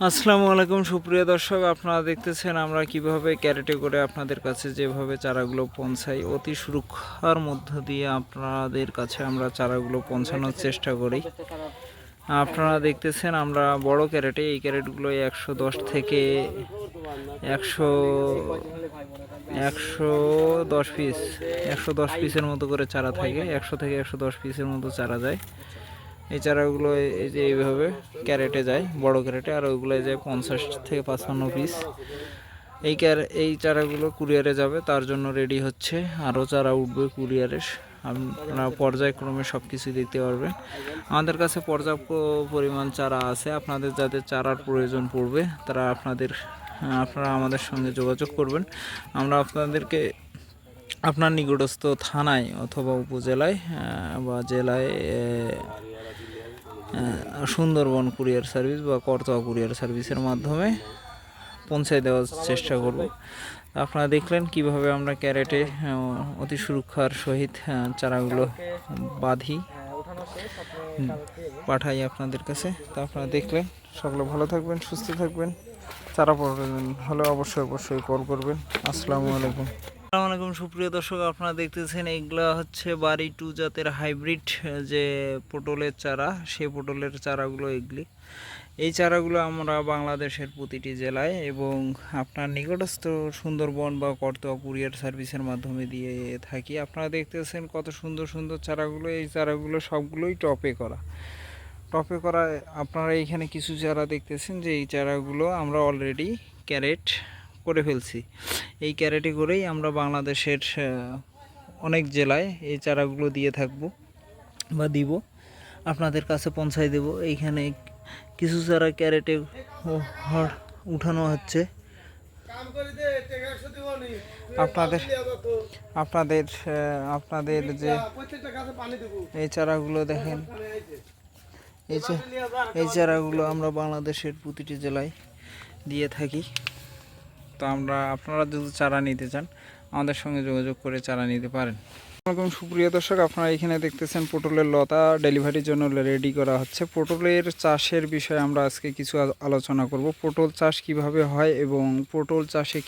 আসসালামু আলাইকুম সুপ্রিয় দর্শক, আপনারা দেখতেছেন আমরা কিভাবে ক্যারেটে করে আপনাদের কাছে যেভাবে চারাগুলো পৌঁছাই, অতি সুরক্ষার মধ্য দিয়ে আপনাদের কাছে আমরা চারাগুলো পৌঁছানোর চেষ্টা করি। আপনারা দেখতেছেন আমরা বড় ক্যারেটে, এই ক্যারেটগুলো 110 থেকে 100 110 পিসের মতো করে চারা থাকে। 100 থেকে 110 পিসের মতো চারা যায়। এই চারাগুলো এই যে এইভাবে ক্যারেটে যায়, বড় ক্যারেটে, আর ওইগুলো যায় 50 থেকে 55 পিস। এই চারাগুলো কুরিয়ারে যাবে, তার জন্য রেডি হচ্ছে। আরও চারা উঠবে কুরিয়ারে, আপনারা পর্যায়ক্রমে সব কিছু দেখতে পারবেন। আমাদের কাছে পর্যাপ্ত পরিমাণ চারা আছে। আপনাদের যাদের চারার প্রয়োজন পড়বে তারা আপনারা আমাদের সঙ্গে যোগাযোগ করবেন। আমরা আপনাদেরকে আপনার নিকটস্থ থানায় অথবা উপজেলায় বা জেলায় সুন্দরবন কুরিয়ার সার্ভিস বা করতোয়া কুরিয়ার সার্ভিসের মাধ্যমে পৌঁছায় দেওয়ার চেষ্টা করব। আপনারা দেখলেন কিভাবে আমরা ক্যারেটে অতি সুরক্ষার সহিত চারাগুলো বাঁধি, পাঠাই আপনাদের কাছে। তা আপনারা দেখলেন। সকলে ভালো থাকবেন, সুস্থ থাকবেন। চারা প্রয়োজন হলে অবশ্যই কল করবেন। আসসালামু আলাইকুম। আসসালামু আলাইকুম সুপ্রিয় দর্শক, আপনারা দেখতেছেন এইগুলা হচ্ছে বাড়ি 2 জাতের হাইব্রিড যে পটলের চারা, সেই পটলের চারাগুলো এগুলি। এই চারাগুলো আমরা বাংলাদেশের প্রতিটি জেলায় এবং আপনার নিকটস্থ সুন্দরবন বা করতোয়া কুরিয়ার সার্ভিসের মাধ্যমে দিয়ে থাকি। আপনারা দেখতেছেন কত সুন্দর সুন্দর চারাগুলো। এই চারাগুলো সবগুলোই টপে করা। আপনারা এইখানে কিছু চারা দেখতেছেন যে এই চারাগুলো আমরা অলরেডি ক্যারেট করে ফেলছি। এই ক্যারেটে করেই আমরা বাংলাদেশের অনেক জেলায় এই চারাগুলো দিয়ে থাকবো বা দিব, আপনাদের কাছে পৌঁছায় দেব। এইখানে কিছু চারা ক্যারেটে উঠানো হচ্ছে। আপনাদের যে এই চারাগুলো দেখেন, এই চারাগুলো আমরা বাংলাদেশের প্রতিটি জেলায় দিয়ে থাকি। তো আপনারা যদি চারা নিতে চান আমাদের সঙ্গে যোগাযোগ করে চারা নিতে পারেন। এরকম সুপ্রিয় দর্শক, আপনারা এখানে দেখতেছেন পটলের লতা ডেলিভারির জন্য রেডি করা হচ্ছে। পটলের চাষের বিষয়ে আমরা আজকে কিছু আলোচনা করব। পটল চাষ কিভাবে হয় এবং পটল চাষে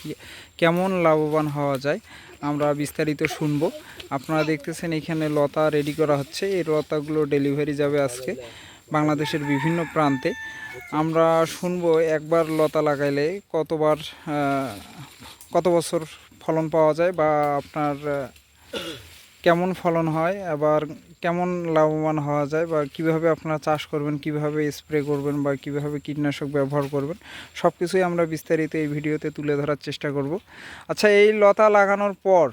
কেমন লাভবান হওয়া যায় আমরা বিস্তারিত শুনব। আপনারা দেখতেছেন এখানে লতা রেডি করা হচ্ছে। এই লতাগুলো ডেলিভারি যাবে আজকে বাংলাদেশের বিভিন্ন প্রান্তে। আমরা শুনবো একবার লতা লাগাইলে কত বছর ফলন পাওয়া যায় বা আপনার কেমন ফলন হয়, আবার কেমন লাভবান হওয়া যায়, বা কিভাবে আপনারা চাষ করবেন, কিভাবে স্প্রে করবেন বা কিভাবে কীটনাশক ব্যবহার করবেন, সব কিছুই আমরা বিস্তারিত এই ভিডিওতে তুলে ধরার চেষ্টা করব। আচ্ছা, এই লতা লাগানোর পর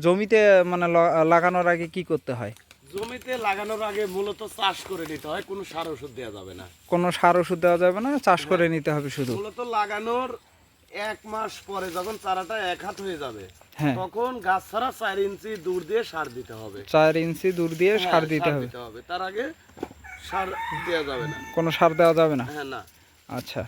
জমিতে মানে লাগানোর আগে কি করতে হয়? জমিতে লাগানোর আগে মূলত চাষ করে নিতে হয়, কোনো সার ওষুধ দেওয়া যাবে না। কোনো সার ওষুধ দেওয়া যাবে না, চাষ করে নিতে হবে শুধু। মূলত লাগানোর 1 মাস পরে যখন চারাটা 1 হাত হয়ে যাবে, হ্যাঁ, তখন গাছ ছাড়া 4 ইঞ্চি দূর দিয়ে সার দিতে হবে। 4 ইঞ্চি দূর দিয়ে সার দিতে হবে। তার আগে সার দেওয়া যাবে না, কোনো সার দেওয়া যাবে না। হ্যাঁ, না। আচ্ছা,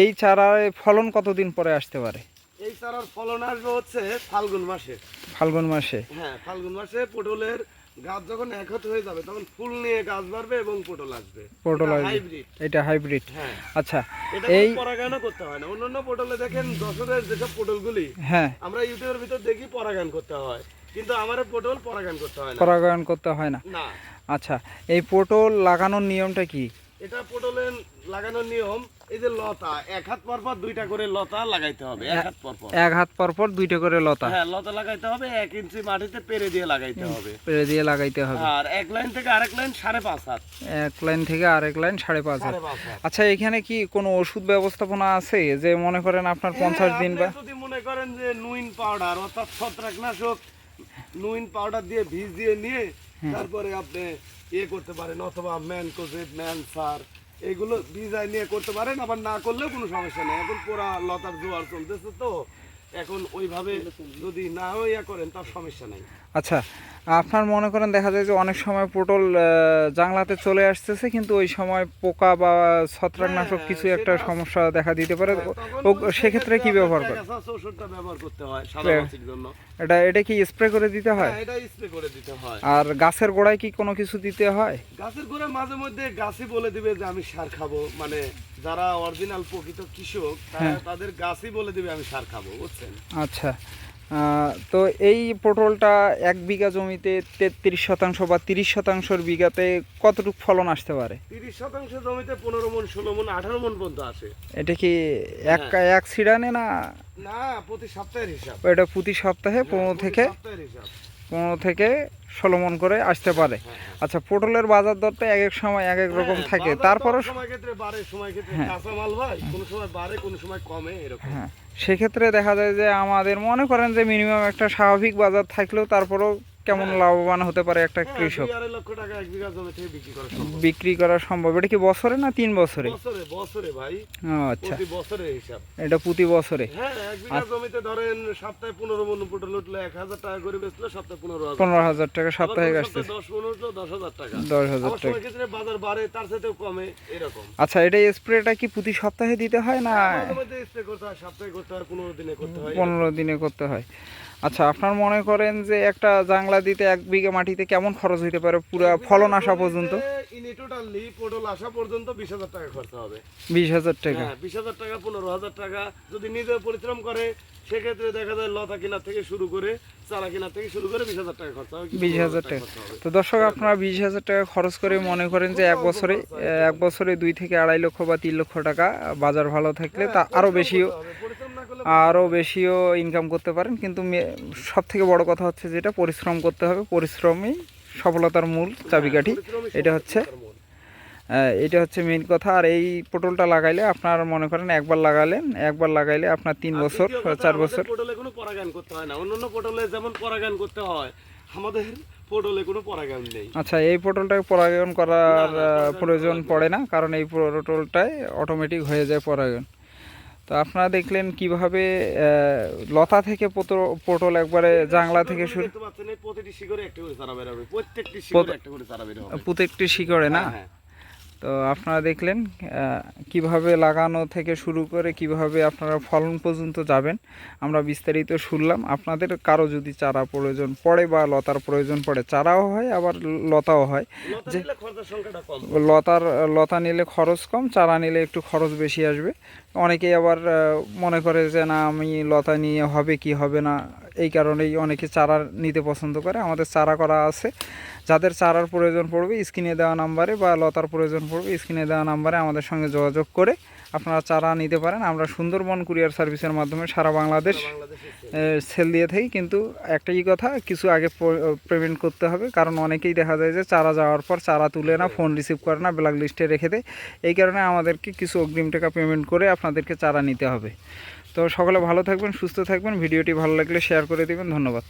এই চারার ফলন কতদিন পরে আসতে পারে? এই চারার ফলন আসবে হচ্ছে ফাল্গুন মাসে। ফাল্গুন মাসে? হ্যাঁ, ফাল্গুন মাসে পটলের গাছ যখন 1 হাত হয়ে যাবে তখন ফুল নিয়ে গাছ বাড়বে এবং পটল আসবে। পটল হাইব্রিড? এটা হাইব্রিড। হ্যাঁ। আচ্ছা, এই পরাগায়নও করতে হয় না। অন্যান্য পটলে দেখেন যশোরের যেসব পটলগুলি, হ্যাঁ, আমরা ইউটিউবের ভিতর দেখি পরাগায়ন করতে হয়, কিন্তু আমার পটল পরাগায়ন করতে হয় না। পরাগায়ন করতে হয় না? না। আচ্ছা, এই পটল লাগানোর নিয়মটা কি? এটা পটলের লাগানোর নিয়ম, এই যে লতা 1 হাত পর পর 2টা করে লতা লাগাইতে হবে। 1 হাত পর পর 1 হাত পর পর 2টা করে লতা? হ্যাঁ, লতা লাগাইতে হবে। 1 ইঞ্চি মাটিতে পেরে দিয়ে লাগাইতে হবে। পেরে দিয়ে লাগাইতে হবে। আর এক লাইন থেকে আরেক লাইন 5.5 হাত। এক লাইন থেকে আরেক লাইন 5.5 হাত। আচ্ছা, এখানে কি কোনো ওষুধ ব্যবস্থাপনা আছে? যে মনে করেন আপনার 50 দিন বা যদি মনে করেন যে নুইন পাউডার অর্থাৎ ছত্রাকনাশক নুইন পাউডার দিয়ে ভিজ দিয়ে নিয়ে তারপরে আপনি করতে পারেন, অথবা ম্যানকোজেব, ম্যানসার, এগুলো ভিজাই নিয়ে করতে পারেন। আবার না করলেও কোনো সমস্যা নেই। এখন পুরা লতার জোয়ার চলতেছে, তো এখন ওইভাবে যদি না করেন তার সমস্যা নেই। আচ্ছা, আপনার মনে করেন দেখা যায় যে অনেক সময় পটল জাংলাতে চলে আসতেছে, কিন্তু ওই সময় পোকা বা ছত্রাকনাশক কিছু একটা সেটা সমস্যা দেখা দিতে পারে, তখন সেক্ষেত্রে কি ব্যবহার করে? ওষুধটা ব্যবহার করতে হয় সাদা মাছির জন্য। এটা কি স্প্রে করে দিতে হয়? হ্যাঁ, এটা স্প্রে করে দিতে হয়। আর গাছের গোড়ায় কি কোনো কিছু দিতে হয়? গাছের গোড়া মাঝে মধ্যে গাছই বলে দিবে যে আমি সার খাবো, মানে যারা অরিজিনাল প্রকৃত কৃষক তাদের গাছই বলে দিবে আমি সার খাবো, বুঝছেন? আচ্ছা, তো এই পটলটা 1 বিঘা জমিতে 33% বা 30% বিঘাতে কতটুকু ফলন আসতে পারে? 30% জমিতে 15 মণ, 16 মণ, 18 মণ পর্যন্ত আসে। এটা কি এক সিডানে না? না, প্রতি সপ্তাহের হিসাব। এটা প্রতি সপ্তাহে 15 থেকে সপ্তাহের হিসাব। 15 থেকে 16 মণ করে আসতে পারে। আচ্ছা, পটলের বাজার দরটা এক এক সময় এক এক রকম থাকে, তারপরও সময় ক্ষেত্রে বাড়ে, সময় ক্ষেত্রে কাঁচা মাল ভাই কোন সময় বাড়ে, কোন সময় কমে, এরকম। হ্যাঁ, সেক্ষেত্রে দেখা যায় যে আমাদের মনে করেন যে মিনিমাম একটা স্বাভাবিক বাজার থাকলেও তারপরও কেমন লাভবান হতে পারে একটা কৃষক? 2-2.5 লক্ষ টাকা 1 বিঘা জমি থেকে বিক্রি করা সম্ভব। বিক্রি করা সম্ভব। এটা কি বছরে না 3 বছরে? বছরে বছরে ভাই, ও আচ্ছা, প্রতি বছরের হিসাব। এটা প্রতি বছরে। হ্যাঁ, 1 বিঘা জমিতে ধরেন সপ্তাহে 15 মণ পটল উঠলে 1000 টাকা করে বেচলে সপ্তাহে 15,000। 15,000 টাকা সাপ্তাহিক আসছে। 10 মণ উঠলো 10,000 টাকা। 10,000 আবার টাকা। সময় ক্ষেত্রে বাজার বাড়ে, তার সাথেও কমে, এরকম। আচ্ছা, এটা স্প্রেটা কি প্রতি সপ্তাহে দিতে হয় না মাঝে মধ্যে স্প্রে করতে হয়, সপ্তাহে করতে হয়, 15 দিনে করতে হয়। 15 দিনে করতে হয়? আচ্ছা, আপনার মনে করেন যে একটা জাংলা দিতে 1 বিঘা মাটিতে কেমন খরচ হইতে পারে পুরো ফলন আসা পর্যন্ত? ইনি টোটালি পটল আসা পর্যন্ত 20,000 টাকা খরচ হবে। 20,000 টাকা? হ্যাঁ, 20,000 টাকা, 15,000 টাকা। যদি নিজে পরিশ্রম করে সেক্ষেত্রে দেখা যায় লতা কেনা থেকে শুরু করে চারা কেনা থেকে শুরু করে 20,000 টাকা খরচ হবে। 20,000 টাকা। তো দর্শক, আপনারা 20,000 টাকা খরচ করে মনে করেন যে এক বছরে 2 থেকে 2.5 লক্ষ বা 3 লক্ষ টাকা বাজার ভালো থাকলে তা আরও বেশিও ইনকাম করতে পারেন। কিন্তু সব থেকে বড় কথা হচ্ছে যেটা পরিশ্রম করতে হবে, পরিশ্রমই সফলতার মূল চাবিকাঠি। এটা হচ্ছে মেইন কথা। আর এই পটলটা লাগাইলে আপনার মনে করেন একবার লাগাইলে আপনার 3 বছর 4 বছর। পটলে কোনো পরাগায়ন করতে হয় না, অন্যান্য পটলে যেমন পরাগায়ন করতে হয়, আমাদের পটলে কোনো পরাগায়ন নেই। আচ্ছা, এই পটলটাকে পরাগায়ন করার প্রয়োজন পড়ে না, কারণ এই পটলটায় অটোমেটিক হয়ে যায় পরাগায়ন। তো আপনারা দেখলেন কিভাবে লতা থেকে পটল একবারে জাংলা থেকে শুরু, দেখতে পাচ্ছেন এই প্রতিটি শিকড়ে একটা করে চারা বের হবে, প্রত্যেকটি শিকড়ে একটা করে চারা বের হবে, প্রত্যেকটি শিকড়ে না? হ্যাঁ। তো আপনারা দেখলেন কিভাবে লাগানো থেকে শুরু করে কিভাবে আপনারা ফলন পর্যন্ত যাবেন, আমরা বিস্তারিত শুনলাম। আপনাদের কারো যদি চারা প্রয়োজন পড়ে বা লতার প্রয়োজন পড়ে, চারাও হয় আবার লতাও হয়, যে লতা নিলে খরচ কম, চারা নিলে একটু খরচ বেশি আসবে। অনেকেই আবার মনে করে যে না, আমি লতা নিয়ে হবে কি হবে না, এই কারণেই অনেকে চারা নিতে পছন্দ করে। আমাদের চারা করা আছে, যাদের চারার প্রয়োজন পড়বে স্ক্রিনে দেওয়া নাম্বারে, বা লতার প্রয়োজন পড়বে স্ক্রিনে দেওয়া নাম্বারে আমাদের সঙ্গে যোগাযোগ করে আপনারা চারা নিতে পারেন। আমরা সুন্দরবন কুরিয়ার সার্ভিসের মাধ্যমে সারা বাংলাদেশ সেল দিয়ে থাকি। কিন্তু একটাই কথা, কিছু আগে পেমেন্ট করতে হবে, কারণ অনেকেই দেখা যায় যে চারা যাওয়ার পর চারা তুলে না, ফোন রিসিভ করে না, ব্ল্যাক লিস্টে রেখে দেয়। এই কারণে আমাদেরকে কিছু অগ্রিম টাকা পেমেন্ট করে আপনাদেরকে চারা নিতে হবে। তো সকলে ভালো থাকবেন, সুস্থ থাকবেন। ভিডিওটি ভালো লাগলে শেয়ার করে দেবেন। ধন্যবাদ।